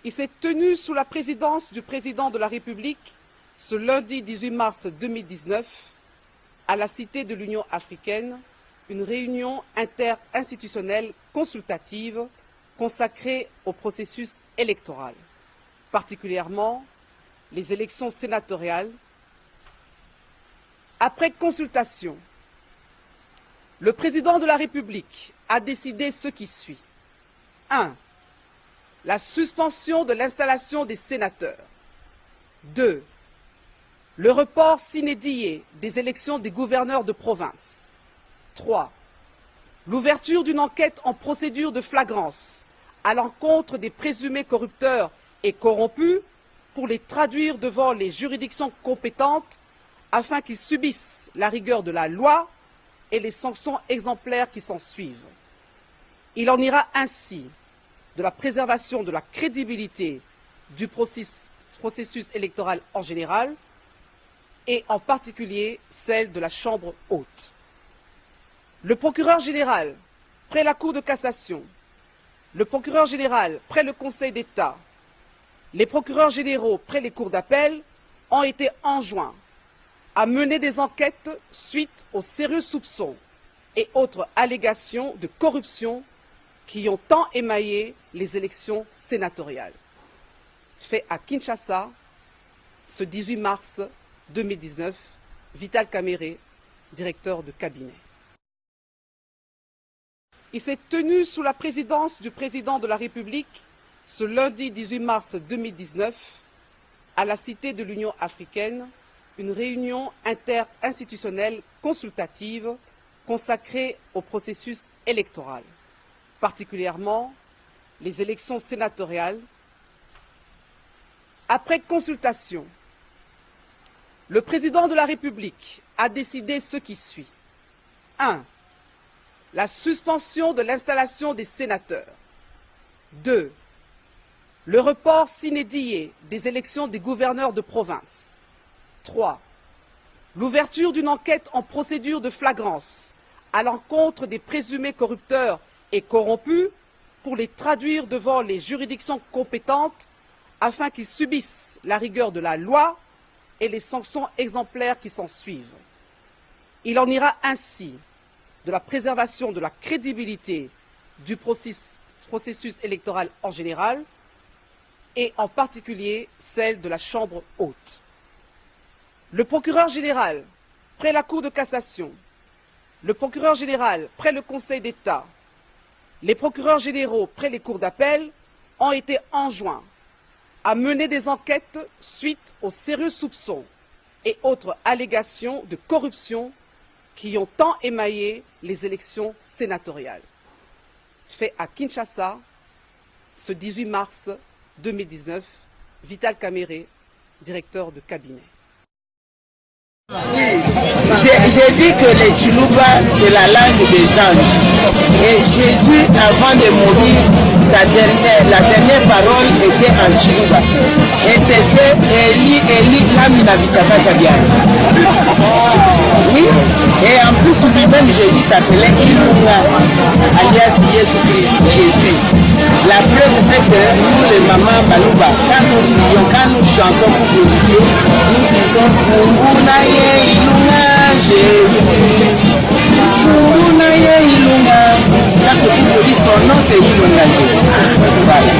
Il s'est tenu sous la présidence du président de la République ce lundi 18 mars 2019 à la Cité de l'Union africaine une réunion interinstitutionnelle consultative consacrée au processus électoral, particulièrement les élections sénatoriales. Après consultation, le président de la République a décidé ce qui suit. 1. La suspension de l'installation des sénateurs. 2. Le report sine die des élections des gouverneurs de province. 3. L'ouverture d'une enquête en procédure de flagrance à l'encontre des présumés corrupteurs et corrompus pour les traduire devant les juridictions compétentes afin qu'ils subissent la rigueur de la loi et les sanctions exemplaires qui s'en suivent. Il en ira ainsi de la préservation de la crédibilité du processus électoral en général et en particulier celle de la Chambre haute. Le procureur général, près la Cour de cassation, le procureur général, près le Conseil d'État, les procureurs généraux, près les cours d'appel, ont été enjoints à mener des enquêtes suite aux sérieux soupçons et autres allégations de corruption qui ont tant émaillé les élections sénatoriales. Fait à Kinshasa, ce 18 mars 2019, Vital Kamerhe, directeur de cabinet. Il s'est tenu sous la présidence du président de la République ce lundi 18 mars 2019 à la Cité de l'Union africaine une réunion interinstitutionnelle consultative consacrée au processus électoral, particulièrement les élections sénatoriales. Après consultation, le président de la République a décidé ce qui suit. 1. La suspension de l'installation des sénateurs. 2. Le report sine die des élections des gouverneurs de province. 3. L'ouverture d'une enquête en procédure de flagrance à l'encontre des présumés corrupteurs et corrompus pour les traduire devant les juridictions compétentes afin qu'ils subissent la rigueur de la loi et les sanctions exemplaires qui s'en suivent. Il en ira ainsi de la préservation de la crédibilité du processus électoral en général et en particulier celle de la Chambre haute. Le procureur général, près la Cour de cassation, le procureur général, près le Conseil d'État, les procureurs généraux, près les cours d'appel, ont été enjoints à mener des enquêtes suite aux sérieux soupçons et autres allégations de corruption qui ont tant émaillé les élections sénatoriales. Fait à Kinshasa, ce 18 mars 2019, Vital Kamerhe, directeur de cabinet. J'ai dit que les Chiluba, c'est la langue des anges. Et Jésus, avant de mourir, la dernière parole était en Chiluba. Et c'était Eli Kamina Bissakata Biane. Oui, et en plus lui-même, Jésus s'appelait Ilunga, alias Jésus-Christ, Jésus. La preuve, c'est que nous, les mamans Balouba, quand nous prions, quand nous chantons pour glorifier, nous disons Kumbunaye Ilunga, Jésus. Kumbunaye Ilunga. Ça, c'est pour dire son nom, c'est Ilunga, Jésus. Voilà.